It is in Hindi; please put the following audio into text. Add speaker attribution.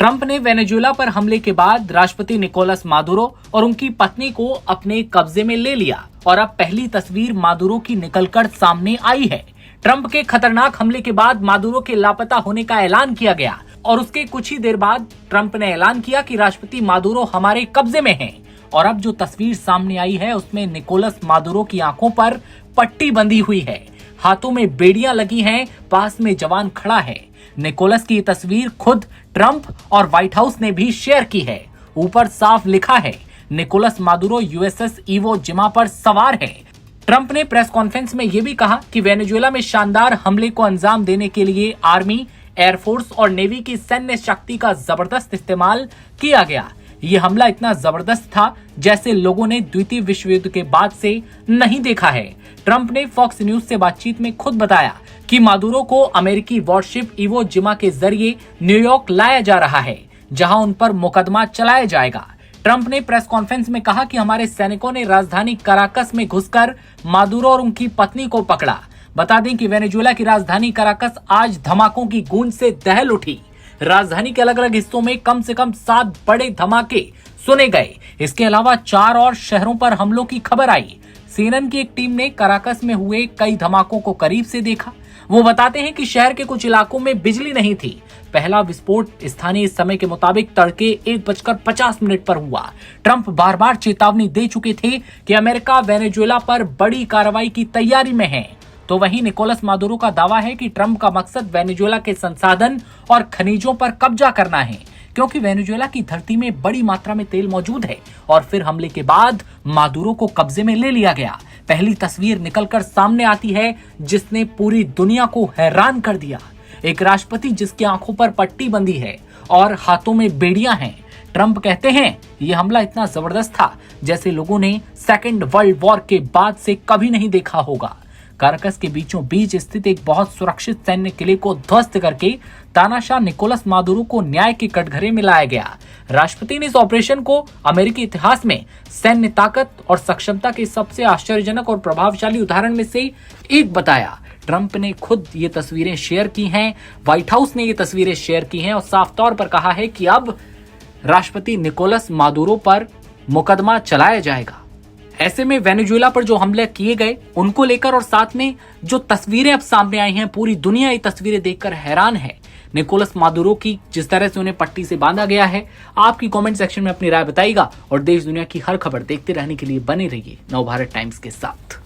Speaker 1: ट्रंप ने वेनेजुएला पर हमले के बाद राष्ट्रपति निकोलस मादुरो और उनकी पत्नी को अपने कब्जे में ले लिया और अब पहली तस्वीर मादुरो की निकलकर सामने आई है। ट्रंप के खतरनाक हमले के बाद मादुरो के लापता होने का ऐलान किया गया और उसके कुछ ही देर बाद ट्रंप ने ऐलान किया कि राष्ट्रपति मादुरो हमारे कब्जे में हैं। और अब जो तस्वीर सामने आई है उसमें निकोलस मादुरो की आंखों पर पट्टी बंधी हुई है, हाथों में बेड़ियां लगी हैं, पास में जवान खड़ा है। निकोलस की ये तस्वीर खुद ट्रंप और व्हाइट हाउस ने भी शेयर की है। ऊपर साफ लिखा है, निकोलस मादुरो यूएसएस इवो जिमा पर सवार है। ट्रंप ने प्रेस कॉन्फ्रेंस में यह भी कहा कि वेनेजुएला में शानदार हमले को अंजाम देने के लिए आर्मी, एयरफोर्स और नेवी की सैन्य शक्ति का जबरदस्त इस्तेमाल किया गया। ये हमला इतना जबरदस्त था जैसे लोगों ने द्वितीय विश्व युद्ध के बाद से नहीं देखा है। ट्रंप ने फॉक्स न्यूज से बातचीत में खुद बताया कि मादुरो को अमेरिकी वॉरशिप इवो जिमा के जरिए न्यूयॉर्क लाया जा रहा है, जहां उन पर मुकदमा चलाया जाएगा। ट्रंप ने प्रेस कॉन्फ्रेंस में कहा कि हमारे सैनिकों ने राजधानी कराकस में घुसकर मादुरो और उनकी पत्नी को पकड़ा। बता दें कि वेनेजुएला की राजधानी कराकस आज धमाकों की गूंज से दहल उठी। राजधानी के अलग अलग हिस्सों में कम से कम 7 बड़े धमाके सुने गए। इसके अलावा 4 और शहरों पर हमलों की खबर आई। सीएनएन की एक टीम ने कराकस में हुए कई धमाकों को करीब से देखा। वो बताते हैं कि शहर के कुछ इलाकों में बिजली नहीं थी। पहला विस्फोट स्थानीय समय के मुताबिक तड़के 1:50 पर हुआ। ट्रंप बार बार चेतावनी दे चुके थे कि अमेरिका वेनेजुएला पर बड़ी कार्रवाई की तैयारी में है। तो वहीं निकोलस मादुरो का दावा है कि ट्रंप का मकसद वेनेजुएला के संसाधन और खनिजों पर कब्जा करना है, क्योंकि वेनेजुएला की धरती में बड़ी मात्रा में तेल मौजूद है और फिर हमले के बाद मादुरो को कब्जे में ले लिया गया। पहली तस्वीर निकलकर सामने आती है जिसने पूरी दुनिया को हैरान कर दिया। एक राष्ट्रपति जिसकी आंखों पर पट्टी बंधी है और हाथों में बेड़ियां हैं। ट्रंप कहते हैं यह हमला इतना जबरदस्त था जैसे लोगों ने सेकेंड वर्ल्ड वॉर के बाद से कभी नहीं देखा होगा। काराकस के बीचों बीच स्थित एक बहुत सुरक्षित सैन्य किले को ध्वस्त करके तानाशाह निकोलस मादुरो को न्याय के कटघरे में लाया गया। राष्ट्रपति ने इस ऑपरेशन को अमेरिकी इतिहास में सैन्य ताकत और सक्षमता के सबसे आश्चर्यजनक और प्रभावशाली उदाहरण में से एक बताया। ट्रंप ने खुद ये तस्वीरें शेयर की हैं, व्हाइट हाउस ने ये तस्वीरें शेयर की हैं और साफ तौर पर कहा है कि अब राष्ट्रपति निकोलस मादुरो पर मुकदमा चलाया जाएगा। ऐसे में वेनेजुएला पर जो हमले किए गए उनको लेकर और साथ में जो तस्वीरें अब सामने आई हैं, पूरी दुनिया ये तस्वीरें देखकर हैरान है। निकोलस मादुरो की जिस तरह से उन्हें पट्टी से बांधा गया है। आपकी कमेंट सेक्शन में अपनी राय बताइएगा और देश दुनिया की हर खबर देखते रहने के लिए बने रहिए नवभारत टाइम्स के साथ।